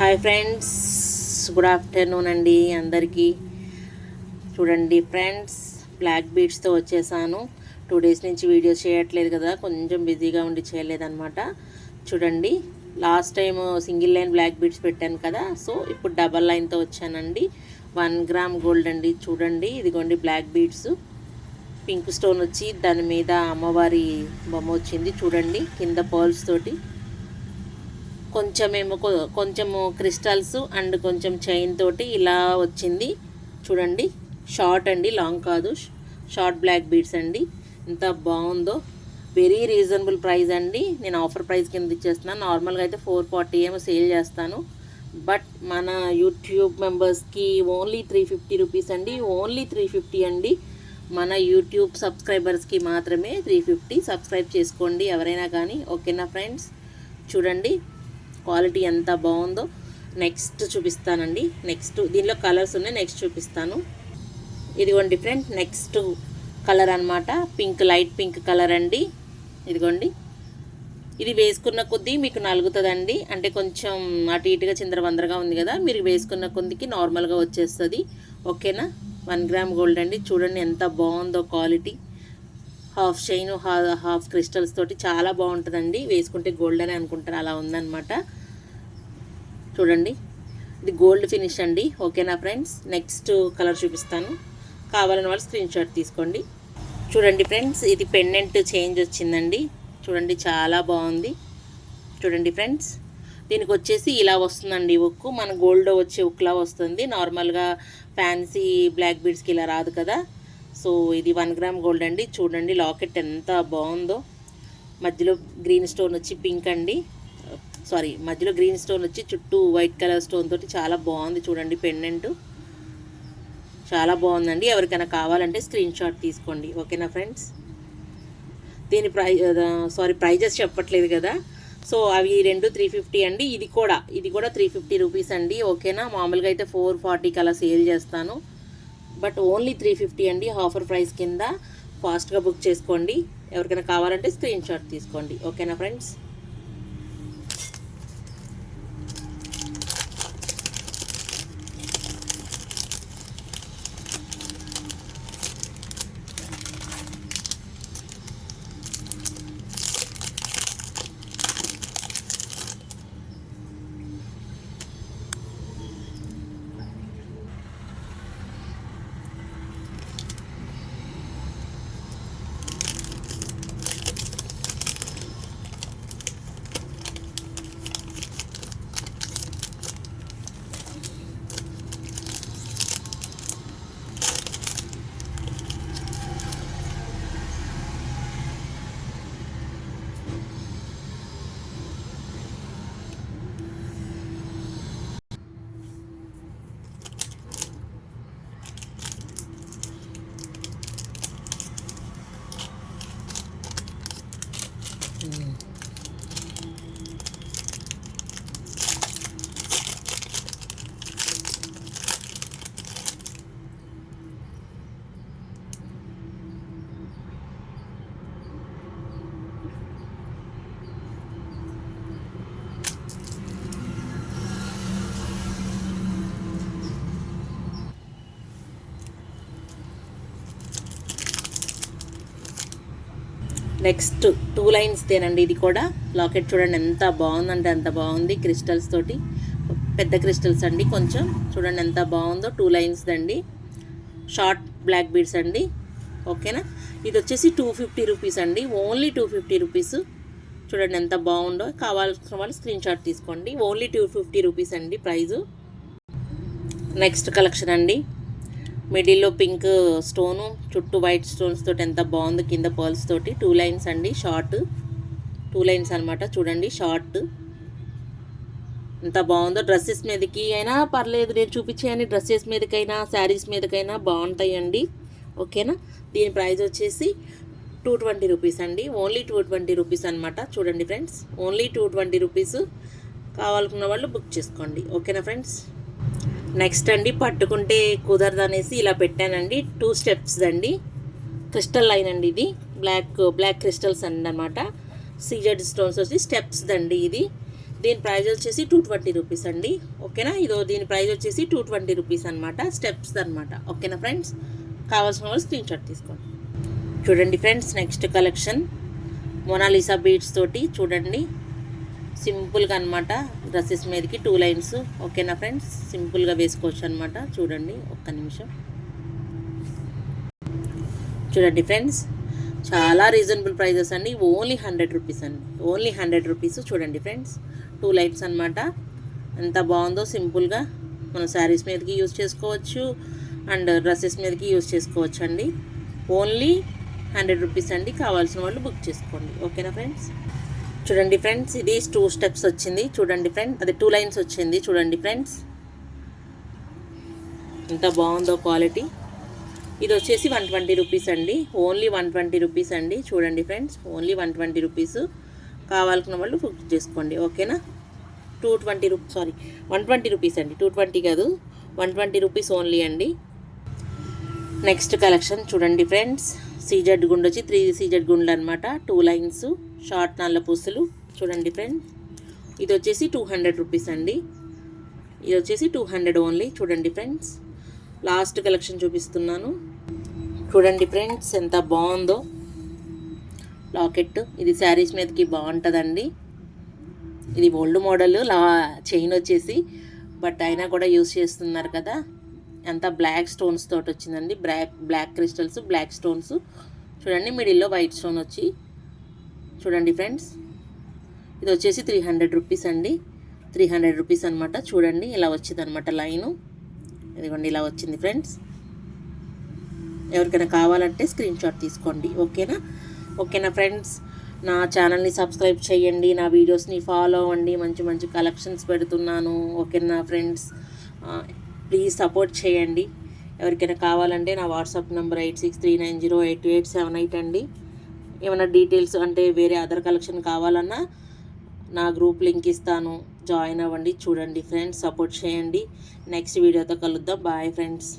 Hi friends, good afternoon అండి అందరికీ. చూడండి ఫ్రెండ్స్, బ్లాక్ బీడ్స్తో వచ్చేసాను. 2 డేస్ నుంచి వీడియోస్ చేయట్లేదు కదా, కొంచెం బిజీగా ఉండి చేయలేదన్నమాట. చూడండి, last time single line black beads పెట్టాను కదా, సో ఇప్పుడు డబల్ లైన్తో వచ్చానండి. 1 గ్రామ్ గోల్డ్ అండి. చూడండి, ఇదిగోండి బ్లాక్ బీడ్స్. పింక్ స్టోన్ వచ్చి దాని మీద అమ్మవారి బొమ్మ వచ్చింది. చూడండి, కింద పర్ల్స్ తోటి కొంచెము క్రిస్టల్స్ అండ్ కొంచెం చైన్ తోటి ఇలా వచ్చింది. చూడండి, షార్ట్ అండి, లాంగ్ కాదు, షార్ట్ బ్లాక్ బీడ్స్ అండి. ఎంత బాగుందో. వెరీ రీజనబుల్ ప్రైస్ అండి. నేను ఆఫర్ ప్రైస్ కింద ఇచ్చేస్తున్నాను. నార్మల్గా అయితే 440 ఏమో సేల్ చేస్తాను, బట్ మన యూట్యూబ్ మెంబర్స్కి ఓన్లీ 350 రూపీస్ అండి. ఓన్లీ 350 అండి. మన యూట్యూబ్ సబ్స్క్రైబర్స్కి మాత్రమే 350. సబ్స్క్రైబ్ చేసుకోండి ఎవరైనా కానీ, ఓకేనా ఫ్రెండ్స్. చూడండి క్వాలిటీ ఎంత బాగుందో. నెక్స్ట్ చూపిస్తానండి. నెక్స్ట్ దీనిలో కలర్స్ ఉన్నాయి, నెక్స్ట్ చూపిస్తాను. ఇదిగోండి ఫ్రెండ్, నెక్స్ట్ కలర్ అనమాట. పింక్, లైట్ పింక్ కలర్ అండి. ఇదిగోండి, ఇది వేసుకున్న కొద్దీ మీకు నలుగుతుందండి. అంటే కొంచెం అటు ఇటుగా చిందరవందరగా ఉంది కదా, మీరు వేసుకున్న కొద్దికి నార్మల్గా వచ్చేస్తుంది, ఓకేనా. 1 గ్రామ్ గోల్డ్ అండి. చూడండి ఎంత బాగుందో quality. Half chain, half crystals తోటి చాలా బాగుంటుందండి. వేసుకుంటే గోల్డ్ అని అనుకుంటారు, అలా ఉందన్నమాట. చూడండి, ఇది గోల్డ్ ఫినిష్ అండి, ఓకేనా ఫ్రెండ్స్. నెక్స్ట్ కలర్ చూపిస్తాను, కావాలని వాళ్ళు స్క్రీన్ షాట్ తీసుకోండి. చూడండి ఫ్రెండ్స్, ఇది పెండెంట్ చేంజ్ వచ్చిందండి. చూడండి, చాలా బాగుంది. చూడండి ఫ్రెండ్స్, దీనికి వచ్చేసి ఇలా వస్తుందండి ఉక్కు. మన గోల్డ్ వచ్చే ఉక్కులా వస్తుంది. నార్మల్గా ఫ్యాన్సీ బ్లాక్ బీడ్స్కి ఇలా రాదు కదా. సో ఇది 1 గ్రామ్ గోల్డ్ అండి. చూడండి లాకెట్ ఎంత బాగుందో. మధ్యలో గ్రీన్ స్టోన్ వచ్చి పింక్ అండి, మధ్యలో గ్రీన్ స్టోన్ వచ్చి చుట్టూ వైట్ కలర్ స్టోన్ తోటి చాలా బాగుంది. చూడండి పెండెంట్ చాలా బాగుందండి. ఎవరికైనా కావాలంటే స్క్రీన్ షాట్ తీసుకోండి, ఓకేనా ఫ్రెండ్స్. దీని ప్రైజెస్ చెప్పట్లేదు కదా. సో అవి రెండు 350 అండి. ఇది కూడా 350 రూపీస్ అండి, ఓకేనా. మామూలుగా అయితే 440 అలా సేల్ చేస్తాను, బట్ ఓన్లీ 350 అండి. ఆఫర్ ప్రైస్ కింద ఫాస్ట్గా బుక్ చేసుకోండి. ఎవరికైనా కావాలంటే స్క్రీన్ షాట్ తీసుకోండి, ఓకేనా ఫ్రెండ్స్. Next 2 lines తేనండి. ఇది కూడా లాకెట్ చూడండి ఎంత బాగుందంటే అంత బాగుంది. క్రిస్టల్స్ తోటి, పెద్ద క్రిస్టల్స్ అండి కొంచెం. చూడండి ఎంత బాగుందో. 2 లైన్స్ దండి, షార్ట్ బ్లాక్ బీడ్స్ అండి, ఓకేనా. ఇది వచ్చేసి 250 రూపీస్ అండి. Only 250 rupees. చూడండి ఎంత బాగుందో. కావాల్సిన వాళ్ళు స్క్రీన్ షాట్ తీసుకోండి. ఓన్లీ 250 రూపీస్ అండి ప్రైజు. నెక్స్ట్ కలెక్షన్ అండి. మిడిల్లో పింక్ స్టోను, చుట్టూ వైట్ స్టోన్స్ తోటి ఎంత బాగుంది. కింద పర్ల్స్ తోటి 2 లైన్స్ అండి, షార్ట్ 2 లైన్స్ అనమాట. చూడండి షార్ట్ ఎంత బాగుందో. డ్రెస్సెస్ మీదకి అయినా పర్లేదు, నేను చూపించాను. డ్రెస్సెస్ మీదకైనా శారీస్ మీదకైనా బాగుంటాయండి, ఓకేనా. దీని ప్రైస్ వచ్చేసి 220 రూపీస్ అండి. ఓన్లీ 220 రూపీస్ అనమాట. చూడండి ఫ్రెండ్స్, ఓన్లీ 220 రూపీస్. కావాలనుకున్న వాళ్ళు బుక్ చేసుకోండి, ఓకేనా ఫ్రెండ్స్. నెక్స్ట్ అండి, పట్టుకుంటే కుదరదు అనేసి ఇలా పెట్టానండి. 2 స్టెప్స్ అండి, క్రిస్టల్ లైన్ అండి. ఇది బ్లాక్ క్రిస్టల్స్ అండి అనమాట. సీజెడ్ స్టోన్స్ వచ్చి స్టెప్స్ దండి. ఇది దీని ప్రైస్ వచ్చేసి 220 రూపీస్ అండి. ఓకేనా, దీని ప్రైస్ వచ్చేసి 220 రూపీస్ అనమాట. స్టెప్స్ అనమాట. ఓకేనా ఫ్రెండ్స్, కావాల్సిన వాళ్ళు స్క్రీన్ షాట్ తీసుకోండి. చూడండి friends, next collection Mona Lisa beads తోటి చూడండి, సింపుల్గా అనమాట. డ్రెస్సెస్ మీదకి 2 లైన్స్. ఓకేనా ఫ్రెండ్స్, సింపుల్గా వేసుకోవచ్చు అనమాట. చూడండి, ఒక్క నిమిషం. చూడండి ఫ్రెండ్స్, చాలా రీజనబుల్ ప్రైజెస్ అండి. ఓన్లీ 100 రూపీస్ అండి. Only 100 rupees. చూడండి ఫ్రెండ్స్, 2 లైన్స్ అనమాట. ఎంత బాగుందో, సింపుల్గా మనం శారీస్ మీదకి యూజ్ చేసుకోవచ్చు అండ్ డ్రెస్సెస్ మీదకి యూజ్ చేసుకోవచ్చు అండి. ఓన్లీ 100 రూపీస్ అండి. కావాల్సిన వాళ్ళు బుక్ చేసుకోండి. ఓకేనా ఫ్రెండ్స్. చూడండి ఫ్రెండ్స్, ఇది 2 స్టెప్స్ వచ్చింది. చూడండి ఫ్రెండ్స్, అదే 2 లైన్స్ వచ్చింది. చూడండి ఫ్రెండ్స్, ఎంత బాగుందో క్వాలిటీ. ఇది వచ్చేసి 120 రూపీస్ అండి. ఓన్లీ 120 రూపీస్ అండి. చూడండి ఫ్రెండ్స్, ఓన్లీ 120 రూపీస్. కావాల్సిన వాళ్ళు బుక్ చేసుకోండి. ఓకేనా. 120 రూపీస్ అండి. 220 కాదు, 120 రూపీస్ ఓన్లీ అండి. నెక్స్ట్ కలెక్షన్ చూడండి ఫ్రెండ్స్, సీజెడ్ గుండు వచ్చి 3 సీజెడ్ గుండ్లు అనమాట. 2 లైన్స్, షార్ట్ నల్ల పూసలు. చూడండి ఫ్రెండ్స్, ఇది వచ్చేసి 200 రూపీస్ అండి. ఇది వచ్చేసి 200 ఓన్లీ. చూడండి ఫ్రెండ్స్, లాస్ట్ కలెక్షన్ చూపిస్తున్నాను. చూడండి ఫ్రెండ్స్, ఎంత బాగుందో లాకెట్. ఇది శారీస్ మీదకి బాగుంటుందండి. ఇది ఓల్డ్ మోడల్ చైన్ వచ్చేసి, బట్ అయినా కూడా యూస్ చేస్తున్నారు కదా. అంతా బ్లాక్ స్టోన్స్ తోటి వచ్చిందండి. Black crystals, black stones. చూడండి, మిడిల్లో వైట్ స్టోన్ వచ్చి. చూడండి ఫ్రెండ్స్, ఇది వచ్చేసి 300 రూపీస్ అండి. 300 రూపీస్ అనమాట. చూడండి, ఇలా వచ్చింది అనమాట లైను. ఇదిగోండి, ఇలా వచ్చింది ఫ్రెండ్స్. ఎవరికైనా కావాలంటే స్క్రీన్ షాట్ తీసుకోండి. ఓకేనా ఫ్రెండ్స్, నా ఛానల్ని సబ్స్క్రైబ్ చేయండి, నా వీడియోస్ని ఫాలో అవ్వండి. మంచి మంచి కలెక్షన్స్ పెడుతున్నాను. ఓకేనా ఫ్రెండ్స్, ప్లీజ్ సపోర్ట్ చేయండి. ఎవరికైనా కావాలంటే నా వాట్సాప్ నెంబర్ 8639082878 అండి. ఏమైనా డీటెయిల్స్ అంటే వేరే అదర్ కలెక్షన్ కావాలన్నా నా గ్రూప్ లింక్ ఇస్తాను, జాయిన్ అవ్వండి. చూడండి ఫ్రెండ్స్, సపోర్ట్ చేయండి. నెక్స్ట్ వీడియోతో కలుద్దాం. Bye friends.